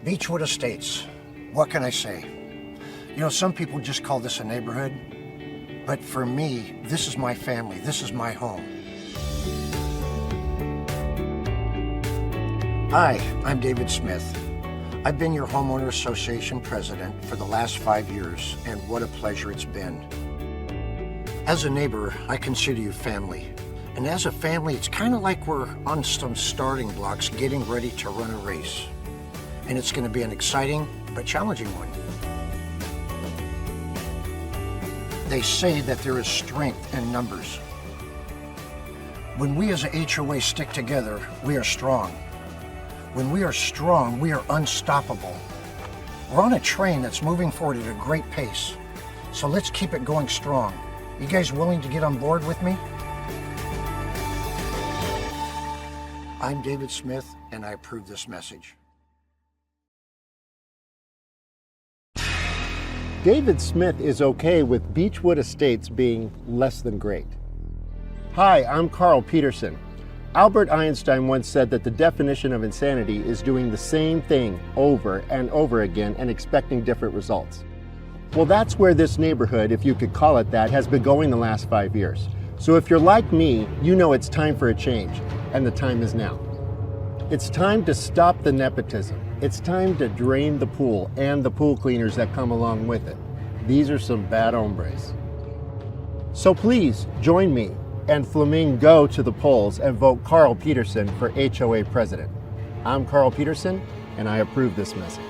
Beechwood Estates. What can I say? You know, some people just call this a neighborhood, but for me, this is my family. This is my home. Hi, I'm David Smith. I've been your Homeowner Association president for the last 5 years, and what a pleasure it's been. As a neighbor, I consider you family. And as a family, it's kind of like we're on some starting blocks getting ready to run a race. And it's going to be an exciting but challenging one. They say that there is strength in numbers. When we as a HOA stick together, we are strong. When we are strong, we are unstoppable. We're on a train that's moving forward at a great pace. So let's keep it going strong. You guys willing to get on board with me? I'm David Smith, and I approve this message. David Smith is okay with Beechwood Estates being less than great. Hi, I'm Carl Peterson. Albert Einstein once said that the definition of insanity is doing the same thing over and over again and expecting different results. Well, that's where this neighborhood, if you could call it that, has been going the last 5 years. So if you're like me, you know it's time for a change, and the time is now. It's time to stop the nepotism. It's time to drain the pool and the pool cleaners that come along with it. These are some bad hombres. So please join me and Flaming go to the polls and vote Carl Peterson for HOA President. I'm Carl Peterson, and I approve this message.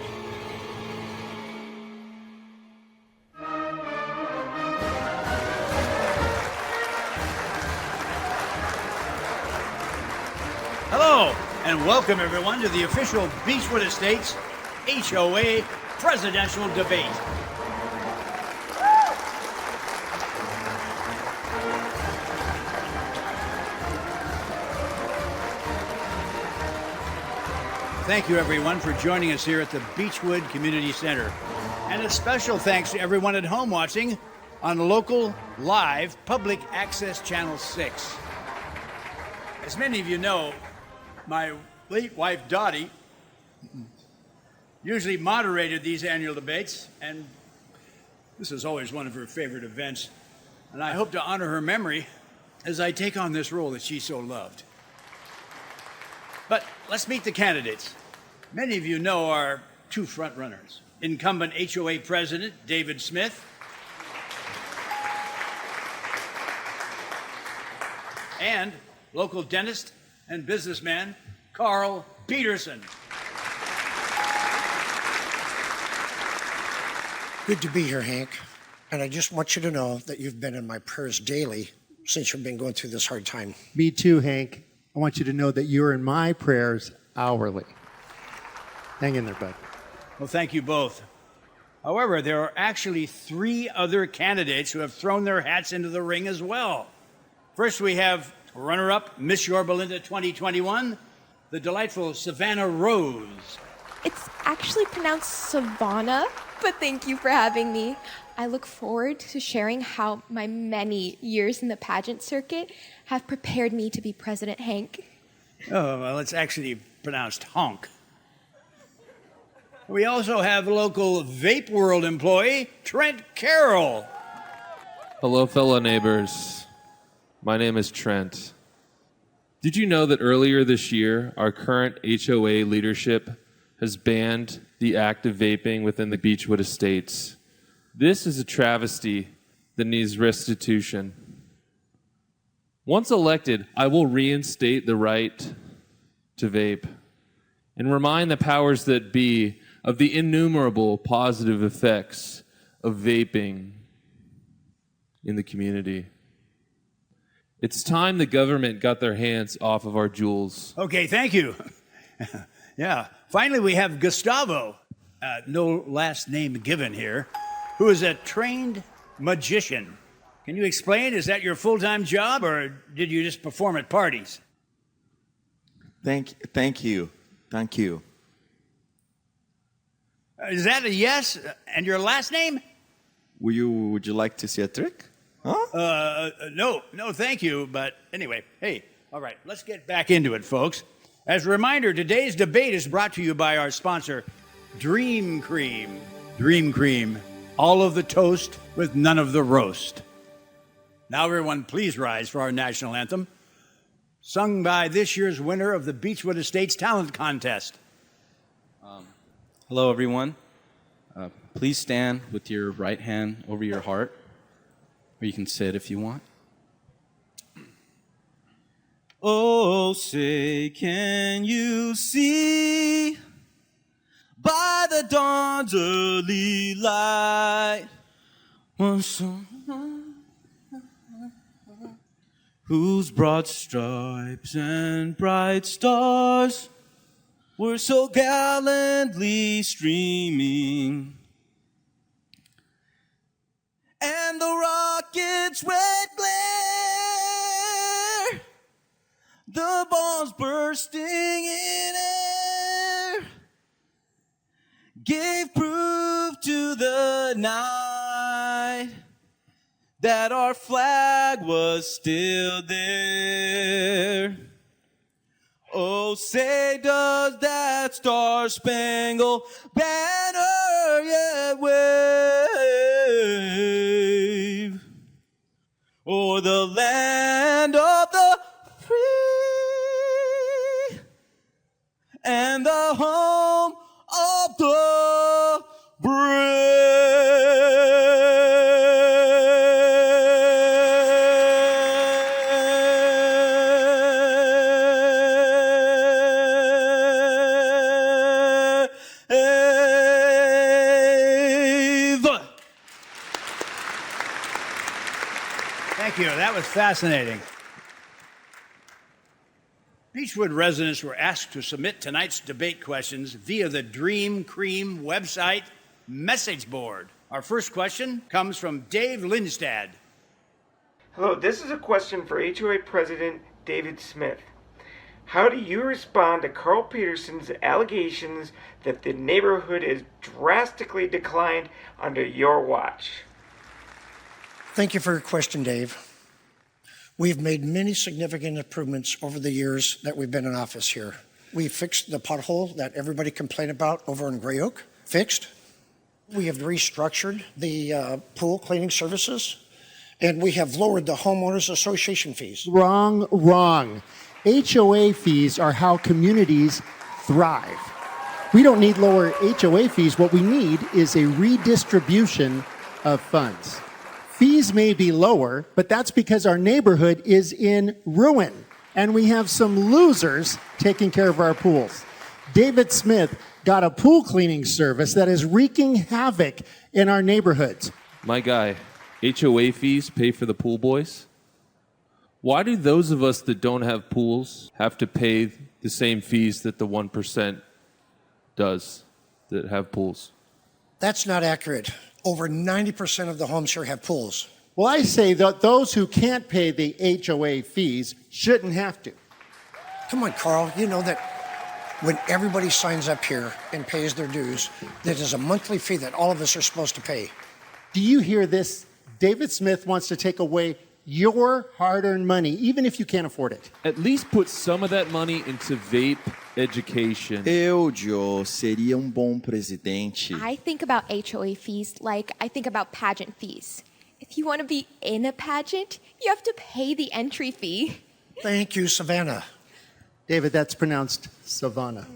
Hello, and welcome everyone to the official Beechwood Estates HOA Presidential Debate. Thank you everyone for joining us here at the Beechwood Community Center. And a special thanks to everyone at home watching on local, live, public access channel 6. As many of you know, my late wife, Dottie, usually moderated these annual debates, and this is always one of her favorite events. And I hope to honor her memory as I take on this role that she so loved. But let's meet the candidates. Many of you know our two frontrunners. Incumbent HOA President David Smith and local dentist and businessman Carl Peterson. Good to be here, Hank. And I just want you to know that you've been in my prayers daily since you've been going through this hard time. Me too, Hank. I want you to know that you're in my prayers hourly. Hang in there, bud. Well, thank you both. However, there are actually 3 other candidates who have thrown their hats into the ring as well. First, we have runner-up Miss Yorba Linda 2021, the delightful Savannah Rose. It's actually pronounced Savannah, but thank you for having me. I look forward to sharing how my many years in the pageant circuit have prepared me to be President Hank. Oh, well, it's actually pronounced honk. We also have local Vape World employee, Trent Carroll. Hello, fellow neighbors. My name is Trent. Did you know that earlier this year, our current HOA leadership has banned the act of vaping within the Beechwood Estates? This is a travesty that needs restitution. Once elected, I will reinstate the right to vape and remind the powers that be of the innumerable positive effects of vaping in the community. It's time the government got their hands off of our jewels. Okay, thank you. Yeah, finally we have Gustavo, no last name given here, who is a trained magician. Can you explain, is that your full-time job or did you just perform at parties? Thank you. Is that a yes? And your last name? Would you like to see a trick? Huh? No, thank you. But anyway, hey, all right, let's get back into it, folks. As a reminder, today's debate is brought to you by our sponsor, Dream Cream. Dream Cream, all of the toast with none of the roast. Now, everyone, please rise for our national anthem, sung by this year's winner of the Beechwood Estates Talent Contest. Hello, everyone. Please stand with your right hand over your heart, or you can sit if you want. Oh, say, can you see by the dawn's early light whose broad stripes and bright stars were so gallantly streaming, and the rocket's red glare, the bombs bursting in air, gave proof to the night that our flag was still there. Oh, say does that star-spangled banner yet wave o'er the land of the free and the home of the brave? Thank you. That was fascinating. Beechwood residents were asked to submit tonight's debate questions via the Dream Cream website message board. Our first question comes from Dave Lindstad. Hello, this is a question for HOA President David Smith. How do you respond to Carl Peterson's allegations that the neighborhood is drastically declined under your watch? Thank you for your question, Dave. We've made many significant improvements over the years that we've been in office here. We fixed the pothole that everybody complained about over in Gray Oak, fixed. We have restructured the pool cleaning services, and we have lowered the homeowners association fees. Wrong. HOA fees are how communities thrive. We don't need lower HOA fees. What we need is a redistribution of funds. Fees may be lower, but that's because our neighborhood is in ruin, and we have some losers taking care of our pools. David Smith got a pool cleaning service that is wreaking havoc in our neighborhoods. My guy, HOA fees pay for the pool boys? Why do those of us that don't have pools have to pay the same fees that the 1% does that have pools? That's not accurate. Over 90% of the homes here have pools. Well, I say that those who can't pay the HOA fees shouldn't have to. Come on, Carl, you know that when everybody signs up here and pays their dues, that is a monthly fee that all of us are supposed to pay. Do you hear this? David Smith wants to take away your hard-earned money, even if you can't afford it. At least put some of that money into vape education. Joe, seria bom presidente. I think about HOA fees like I think about pageant fees. If you want to be in a pageant, you have to pay the entry fee. Thank you, Savannah. David, that's pronounced Savannah.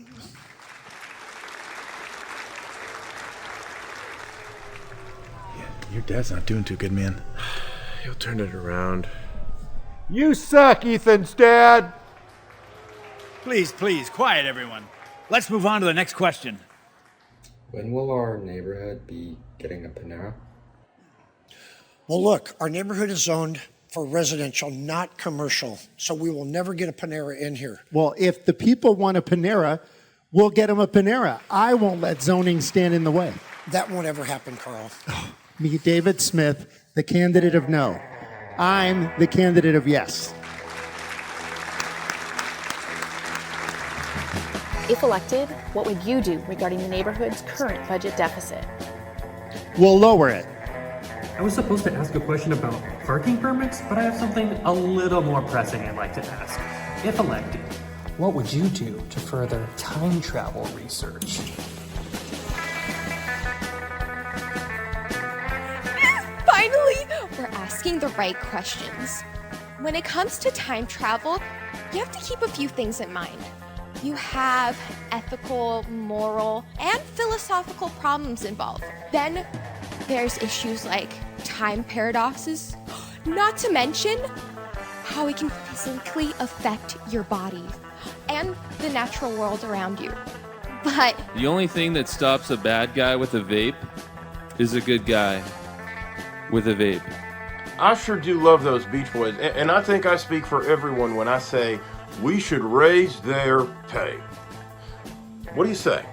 Your dad's not doing too good, man. He'll turn it around. You suck, Ethan's dad! Please, quiet, everyone. Let's move on to the next question. When will our neighborhood be getting a Panera? Well, look, our neighborhood is zoned for residential, not commercial, so we will never get a Panera in here. Well, if the people want a Panera, we'll get them a Panera. I won't let zoning stand in the way. That won't ever happen, Carl. Meet David Smith, the candidate of no. I'm the candidate of yes. If elected, what would you do regarding the neighborhood's current budget deficit? We'll lower it. I was supposed to ask a question about parking permits, but I have something a little more pressing I'd like to ask. If elected, what would you do to further time travel research? Finally, we're asking the right questions. When it comes to time travel, you have to keep a few things in mind. You have ethical, moral, and philosophical problems involved. Then there's issues like time paradoxes, not to mention how it can physically affect your body and the natural world around you. But The only thing that stops a bad guy with a vape is a good guy with a vape. I sure do love those Beach Boys, and I think I speak for everyone when I say we should raise their pay. What do you say?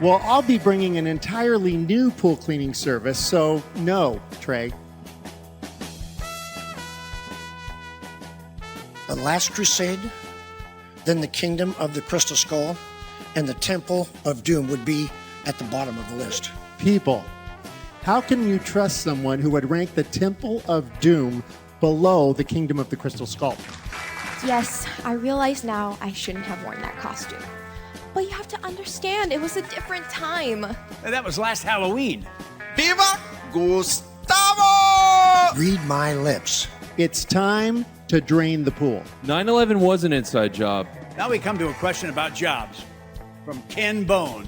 Well, I'll be bringing an entirely new pool cleaning service, so no, Trey. The Last Crusade, then the Kingdom of the Crystal Skull, and the Temple of Doom would be at the bottom of the list. People, how can you trust someone who would rank the Temple of Doom below the Kingdom of the Crystal Skull? yes, I realize now I shouldn't have worn that costume. But you have to understand, it was a different time. That was last Halloween. Viva Gustavo! Read my lips. It's time to drain the pool. 9/11 was an inside job. Now we come to a question about jobs from Ken Bone.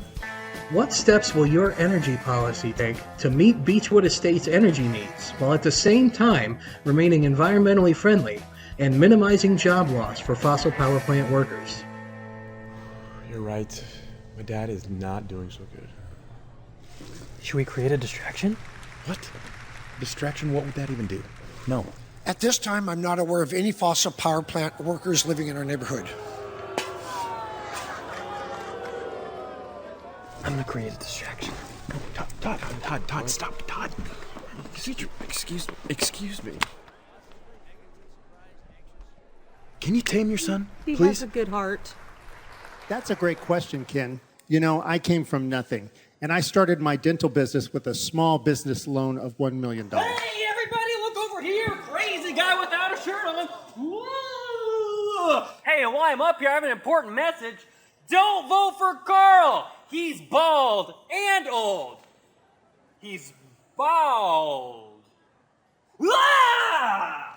What steps will your energy policy take to meet Beechwood Estates' energy needs, while at the same time remaining environmentally friendly and minimizing job loss for fossil power plant workers? You're right. My dad is not doing so good. Should we create a distraction? What? Distraction? What would that even do? No. At this time, I'm not aware of any fossil power plant workers living in our neighborhood. I'm gonna create a distraction. Todd, stop, Todd. Excuse me. Can you tame your son, He please? has a good heart. That's a great question, Ken. You know, I came from nothing, and I started my dental business with a small business loan of $1 million. Hey, everybody, look over here. Crazy guy without a shirt on. Woo! Hey, and while I'm up here, I have an important message. Don't vote for Carl. He's bald and old. He's bald. Ah!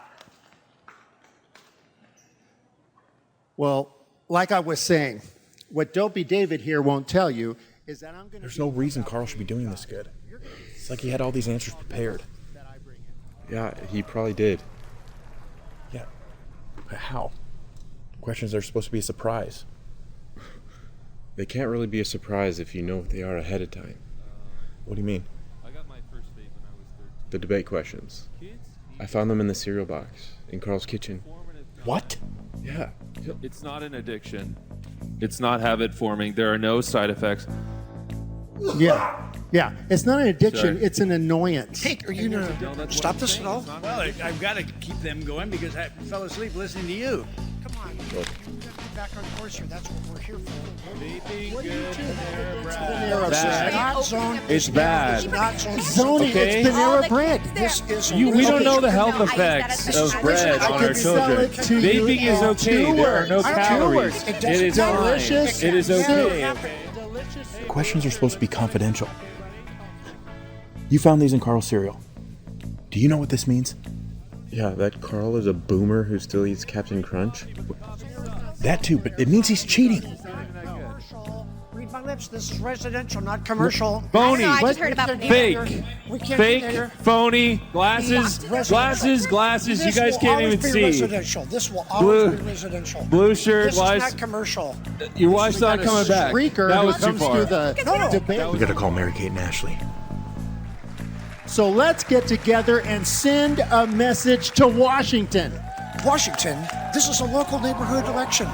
Well, like I was saying, what Dopey David here won't tell you is that I'm going to... There's no reason Carl should be doing this good. It's like he had all these answers prepared. Yeah, he probably did. Yeah, but how? Questions are supposed to be a surprise. They can't really be a surprise if you know what they are ahead of time. What do you mean? I got my first vape when I was 13. The debate questions. I found them in the cereal box in Carl's kitchen. What? Yeah. It's not an addiction. It's not habit forming. There are no side effects. Yeah. It's not an addiction. Sorry. It's an annoyance. Hey, are you going to stop this at all? Well, I've got to keep them going because I fell asleep listening to you. Come on. We've got to get back on course here. That's what we're here for. It's bad. Zoning, Okay. it's Panera Bread. This is We don't know the Okay. health effects of bread on our sell children. it to you Vaping is in okay. two There are no words. calories. It It is fine. delicious. It is okay. The questions are supposed to be confidential. You found these in Carl's cereal. Do you know what this means? Yeah, that Carl is a boomer who still eats Captain Crunch. That too, but it means he's cheating. Read my lips. This is residential, not commercial. Phony. I just heard about Fake. We can't Fake. be there. Phony. Glasses. Glasses. You This guys will can't always even be see. Residential. This will always be residential. Blue shirt. This is Lies. not commercial. Your wife's not coming back. Shrieker That who was too comes far. to the debate. We gotta call Mary Kate and Ashley. So let's get together and send a message to Washington. Washington, this is a local neighborhood election.